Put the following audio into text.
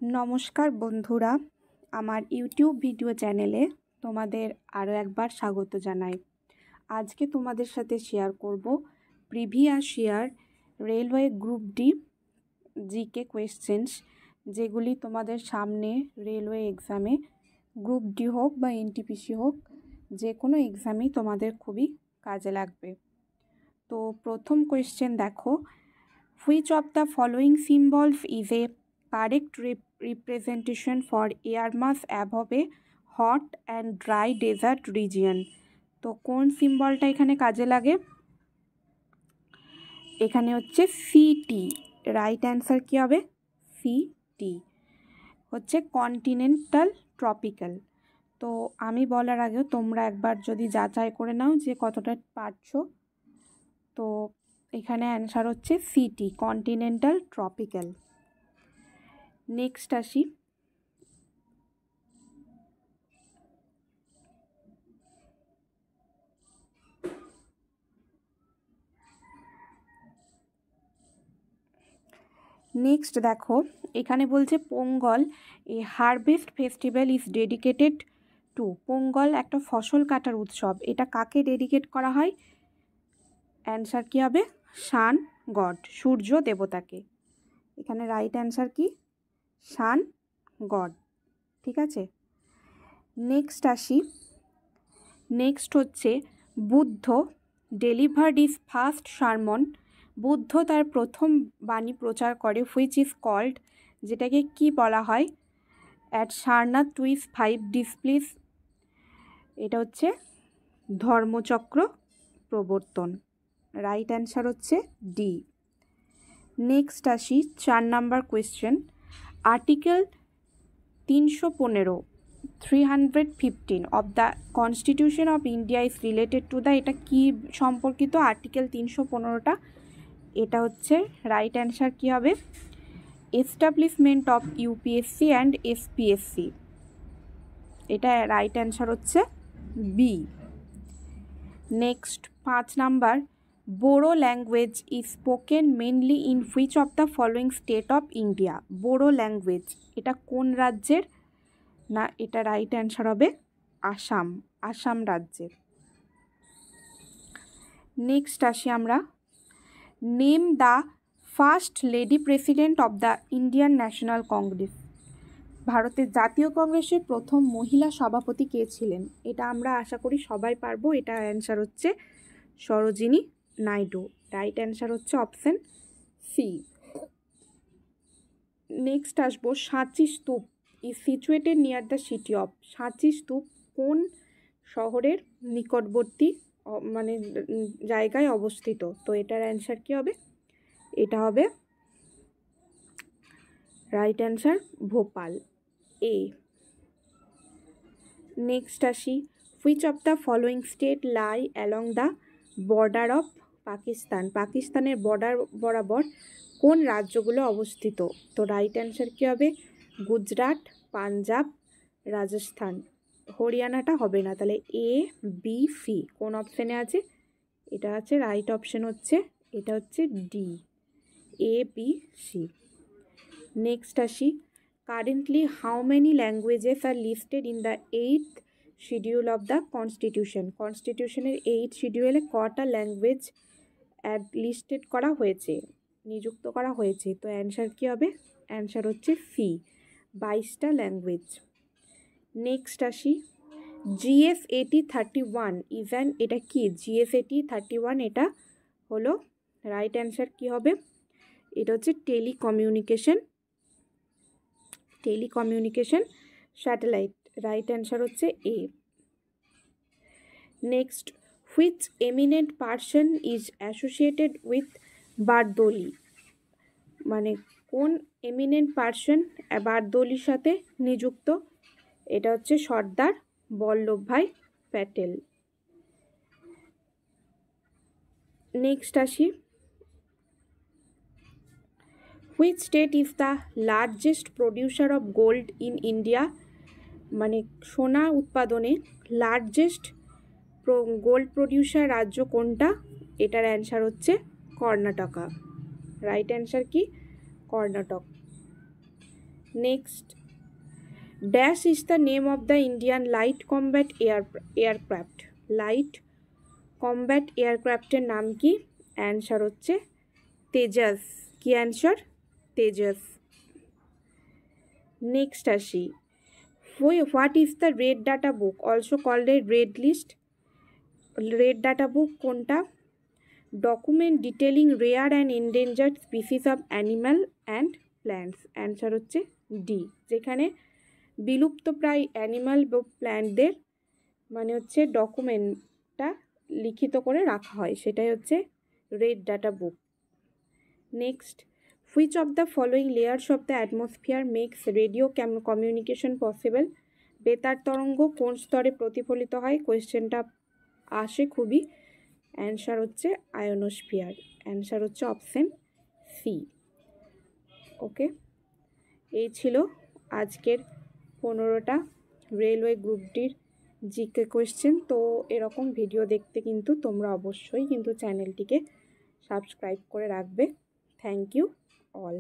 নমস্কার বন্ধুরা, আমার ইউটিউব ভিডিও চ্যানেলে তোমাদের আরও একবার স্বাগত জানাই। আজকে তোমাদের সাথে শেয়ার করব previous year railway group D GK questions, যেগুলি তোমাদের সামনে রেলওয়ে এক্সামে গ্রুপ ডি হোক বা এনটিপিসি হোক, যে কোনো এক্সামেই তোমাদের খুবই কাজে লাগবে। তো প্রথম কোয়েশ্চেন দেখো, which of the following symbols is a correct representation for air mass above a hot and dry desert region? তো কোন সিম্বলটা এখানে কাজে লাগে? এখানে হচ্ছে সিটি। রাইট অ্যান্সার কী হবে? সিটি হচ্ছে কন্টিনেন্টাল ট্রপিক্যাল। তো আমি বলার আগেও তোমরা একবার যদি যাচাই করে নাও যে কতটা পারছো। তো এখানে অ্যান্সার হচ্ছে সিটি, কন্টিনেন্টাল ট্রপিক্যাল। নেক্সট আসি, নেক্সট দেখো, এখানে বলছে Pongal a harvest festival is dedicated to. Pongal একটা ফসল কাটার উৎসব, এটা কাকে ডেডিকেট করা হয়? অ্যান্সার কী হবে? সান গড, সূর্য দেবতাকে। এখানে রাইট অ্যান্সার কি? সান গড। ঠিক আছে, নেক্সট আসি। নেক্সট হচ্ছে Buddha delivered is first সারমন। Buddha তার প্রথম বাণী প্রচার করে, হুইচ ইজ কল্ড, যেটাকে কি বলা হয়? At Sarnath to his 5 disciples. এটা হচ্ছে ধর্মচক্র প্রবর্তন। রাইট অ্যান্সার হচ্ছে ডি। নেক্সট আসি 4 number question. Article 315 of the constitution of India is related to the. এটা কি সম্পর্কিত? আর্টিকেল 315টা। এটা হচ্ছে রাইট অ্যান্সার কী হবে? Establishment of UPSC and SPSC. এটা রাইট অ্যান্সার হচ্ছে B. Next 5 number, Boro language is spoken mainly in which of the following state of India. Borough language এটা কোন রাজ্যের? না, এটা রাইট অ্যান্সার হবে আসাম, আসাম রাজ্যের। নেক্সট আসি আমরা, name the first lady president of the Indian national Congress. ভারতের জাতীয় কংগ্রেসের প্রথম মহিলা সভাপতি কে ছিলেন? এটা আমরা আশা করি সবাই পারবো। এটা অ্যান্সার হচ্ছে সরোজিনী নাইডু। রাইট অ্যান্সার হচ্ছে অপশান সি। নেক্সট আসবো, সাঁচি স্তূপ is situated near the city of. সাঁচি স্তূপ কোন শহরের নিকটবর্তী মানে জায়গায় অবস্থিত? তো এটার অ্যান্সার কী হবে? এটা হবে রাইট অ্যান্সার ভোপাল, এ। নেক্সট আসি, which of the following state lie along the border of Pakistan. পাকিস্তানের বর্ডার বরাবর কোন রাজ্যগুলো অবস্থিত? তো রাইট অ্যান্সার কী হবে? গুজরাট, পাঞ্জাব, রাজস্থান। হরিয়ানাটা হবে না, তাহলে এ বি সি কোন অপশানে আছে? এটা আছে রাইট অপশান হচ্ছে, এটা হচ্ছে D, A B C. Next আসি, currently how many languages are listed in the 8th schedule of the constitution. কনস্টিটিউশনের 8th শিডিউলে কটা ল্যাঙ্গুয়েজ লিস্টেড করা হয়েছে, নিযুক্ত করা হয়েছে? তো অ্যান্সার কী হবে? অ্যান্সার হচ্ছে সি, 22টা ল্যাঙ্গুয়েজ। নেক্সট আসি, GS80 31 ইভেন, এটা কি? GS80 31 এটা হলো রাইট অ্যান্সার কী হবে? এটা হচ্ছে টেলিকমিউনিকেশন স্যাটেলাইট। রাইট অ্যান্সার হচ্ছে A. Next, which eminent person is associated with Bardoli. মানে কোন এমিনেন্ট পারসন বারদৌলির সাথে নিযুক্ত? এটা হচ্ছে সর্দার বল্লভভাই প্যাটেল। নেক্সট আসি, which state is the largest producer of gold in India. মানে সোনা উৎপাদনে লার্জেস্ট গোল্ড প্রডিউসার রাজ্য কোনটা? এটার অ্যান্সার হচ্ছে কর্ণাটকা। রাইট অ্যান্সার কি? Karnataka. Next, dash is the name of the Indian light combat aircraft. Light combat এয়ারক্রাফটের নাম কি? অ্যান্সার হচ্ছে তেজাস। কি অ্যান্সার? তেজাস। নেক্সট আসি, what is the red data book also called a red list? Red data book কোনটা? Document detailing rare and endangered species of animal and plants. Answer হচ্ছে D, যেখানে বিলুপ্তপ্রায় অ্যানিম্যাল বা প্ল্যান্টদের মানে হচ্ছে ডকুমেন্টটা লিখিত করে রাখা হয়, সেটাই হচ্ছে red data book. Next, which of the following layers of the atmosphere makes radio communication possible? বেতার তরঙ্গ কোন স্তরে প্রতিফলিত হয়? কোয়েশ্চেনটা আসে খুবই। অ্যান্সার হচ্ছে আয়োনোস্ফিয়ার। অ্যান্সার হচ্ছে অপশন সি। ওকে, এই ছিল আজকের 15টা রেলওয়ে গ্রুপ ডির জিকে কোয়েশ্চেন। তো এরকম ভিডিও দেখতে কিন্তু তোমরা অবশ্যই কিন্তু চ্যানেলটিকে সাবস্ক্রাইব করে রাখবে। Thank you all.